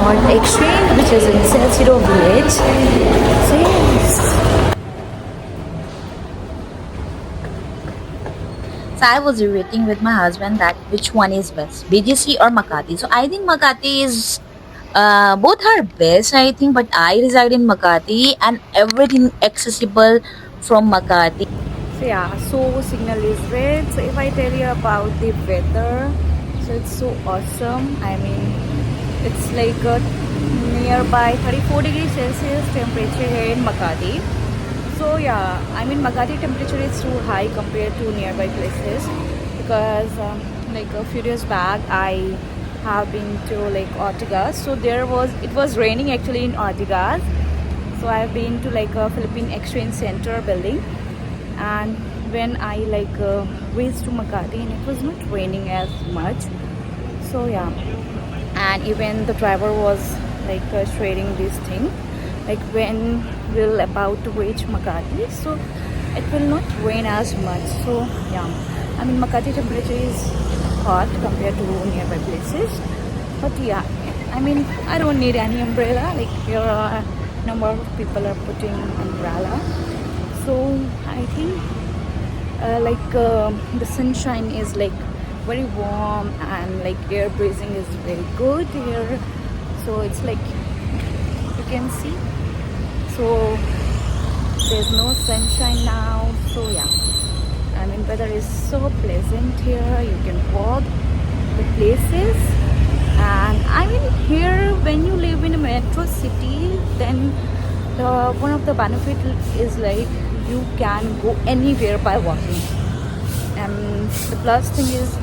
Mall Exchange, which is in Salcedo Village. So yes. So I was debating with my husband that which one is best, BGC or Makati. So I think Makati is both are best, I think, but I reside in Makati and everything accessible from Makati. So yeah, so signal is red. So if I tell you about the weather, so it's so awesome. I mean, it's like a nearby 34 degrees Celsius temperature here in Makati. So yeah, I mean Makati temperature is too high compared to nearby places because like a few days back I have been to like Ortigas. So it was raining actually in Ortigas. So I've been to like a Philippine Exchange Center building, and when I like reached to Makati, and it was not raining as much. So yeah, and even the driver was like sharing this thing, like when we'll about to reach Makati, so it will not rain as much. So yeah, I mean Makati temperature is hot compared to nearby places, but yeah, I mean I don't need any umbrella. Like here are number of people are putting umbrella, so I think the sunshine is like very warm and like air breathing is very good here. So it's like you can see, so there's no sunshine now. So yeah, I mean weather is so pleasant here. You can walk the places, and I mean here when you live in a metro city, then one of the benefit is like you can go anywhere by walking, and the plus thing is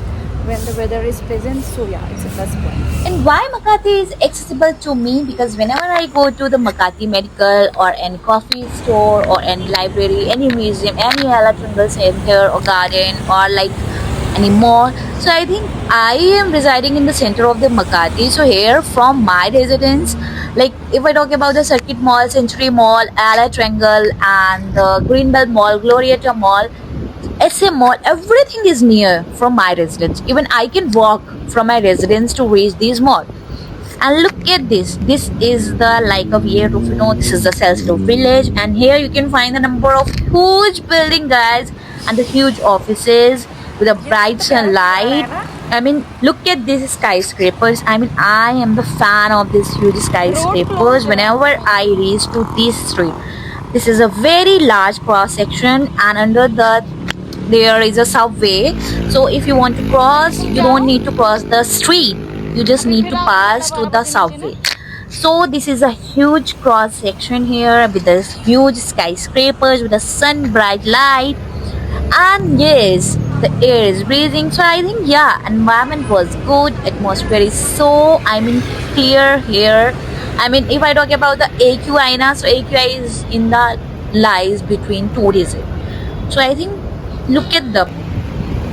when the weather is pleasant. So yeah, it's a plus point. And why Makati is accessible to me? Because whenever I go to the Makati Medical or any coffee store or any library, any museum, any electrical center or garden or like any mall, so I think I am residing in the center of the Makati. So here from my residence, like if I talk about the Circuit Mall, Century Mall, Ally Triangle, and the Greenbelt Mall, Glorieta Mall, SM Mall, everything is near from my residence. Even I can walk from my residence to reach these malls. And look at this. This is the like of year of this is the Salcedo village, and here you can find the number of huge building guys and the huge offices with a bright sunlight. I mean, look at these skyscrapers. I mean, I am the fan of these huge skyscrapers. Whenever I reach to this street, this is a very large cross section, and under there is a subway. So if you want to cross, you don't need to cross the street. You just need to pass to the subway. So this is a huge cross section here with this huge skyscrapers with a sun bright light, and yes, the air is breathing. So I think yeah, environment was good, atmosphere is so I mean clear here. I mean if I talk about the AQI now, so AQI is in the lies between two digits. So I think look at the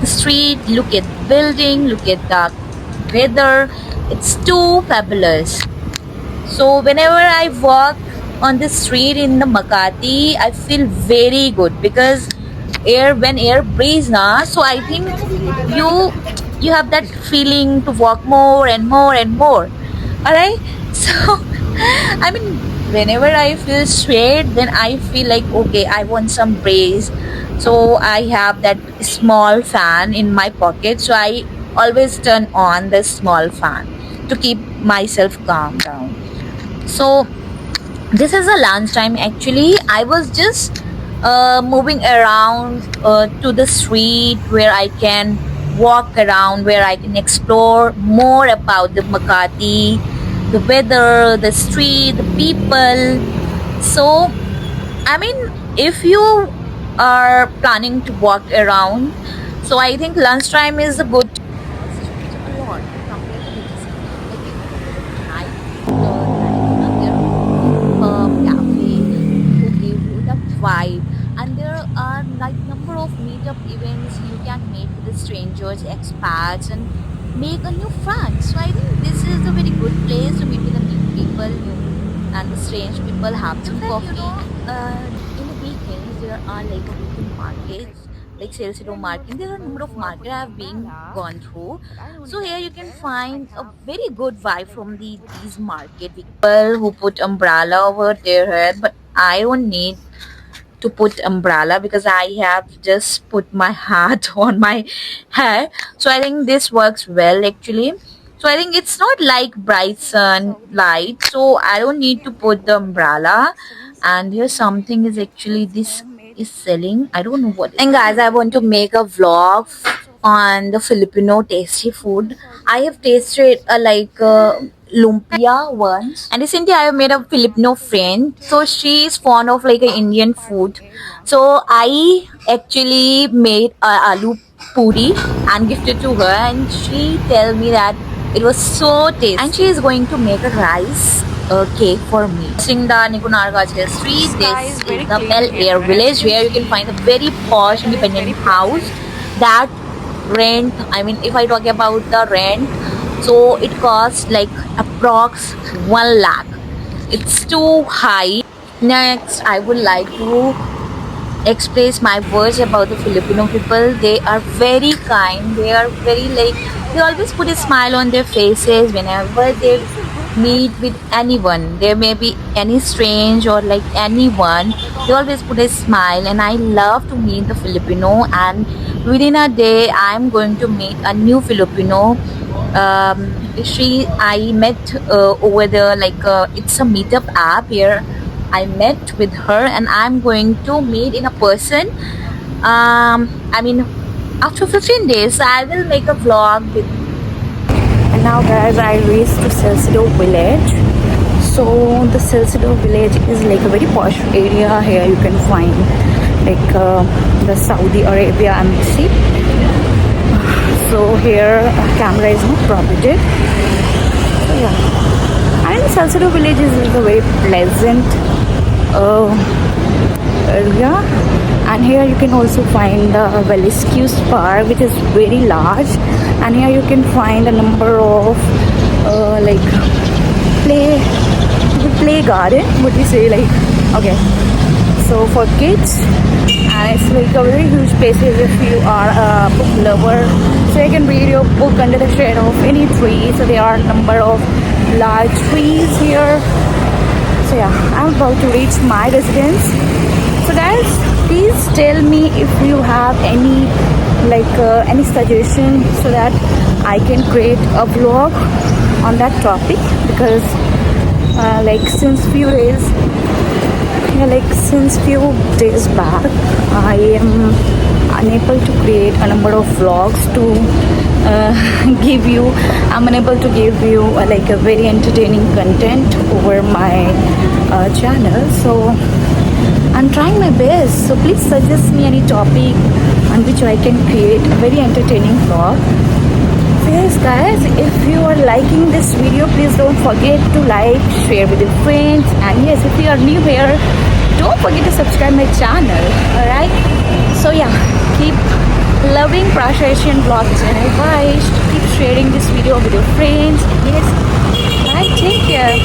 street, look at building, look at the weather, it's too fabulous. So whenever I walk on the street in the Makati, I feel very good because when air breeze na, so I think you have that feeling to walk more and more and more. Alright? So I mean whenever I feel straight, then I feel like okay, I want some breeze. So I have that small fan in my pocket, so I always turn on the small fan to keep myself calm down. So this is a lunchtime actually. I was just moving around to the street where I can walk around, where I can explore more about the Makati, the weather, the street, the people. So I mean if you are planning to walk around, so I think lunchtime is a good a lot compared to this. Like cafe who give you the vibe, and there are like number of meetup events you can meet with the strangers, expats, and make a new friends. So I think this is a very good place to meet with the new people, new and the strange people, have some coffee. In the weekends there are like weekend markets like Salcedo Market. There are a number of markets I have been gone through. So here you can find a very good vibe from these market. People who put umbrella over their head, but I don't need to put umbrella because I have just put my hat on my hair. So I think this works well actually. So I think it's not like bright sunlight, so I don't need to put the umbrella. And here something is actually this is selling. I don't know what. And guys, I want to make a vlog on the Filipino tasty food. I have tasted lumpia once, and recently I have made a Filipino friend. So she is fond of like a Indian food. So I actually made a aloo puri and gifted to her, and she tell me that it was so tasty. And she is going to make a rice cake for me. Sing the Nikunargachal street. This is the Bel Air village where you can find a very posh independent house that rent, I mean if I talk about the rent, so it costs like approx 1 lakh. It's too high. Next I would like to express my words about the Filipino people. They are very kind, they are very like, they always put a smile on their faces whenever they meet with anyone. There may be any strange or like anyone, they always put a smile. And I love to meet the Filipino, and within a day I'm going to meet a new Filipino. I met over the it's a meetup app here. I met with her, and I'm going to meet in a person. I mean, after 15 days, I will make a vlog with. And now, guys, I reached to Salcedo village. So the Salcedo village is like a very posh area. Here you can find like the Saudi Arabia embassy. So here camera is not prohibited. So yeah, and Salcedo village is a very pleasant area. And here you can also find the Velasquez Park, which is very large. And here you can find a number of like play garden, what we say, like, okay, so for kids. And it's like a very huge spaces if you are a book lover, so you can read your book under the shade of any tree. So there are a number of large trees here. So yeah, I'm about to reach my residence. So guys, please tell me if you have any any suggestion so that I can create a vlog on that topic, because since few days back I am unable to create a number of vlogs to give you. I'm unable to give you like a very entertaining content over my channel. So I'm trying my best. So please suggest me any topic on which I can create a very entertaining vlog. So yes guys, if you are liking this video, please don't forget to like, share with your friends. And yes, if you are new here, don't forget to subscribe my channel. Alright, so yeah, keep loving Prasha Asian Vlog channel. Bye. Keep sharing this video with your friends. Yes, bye, take care.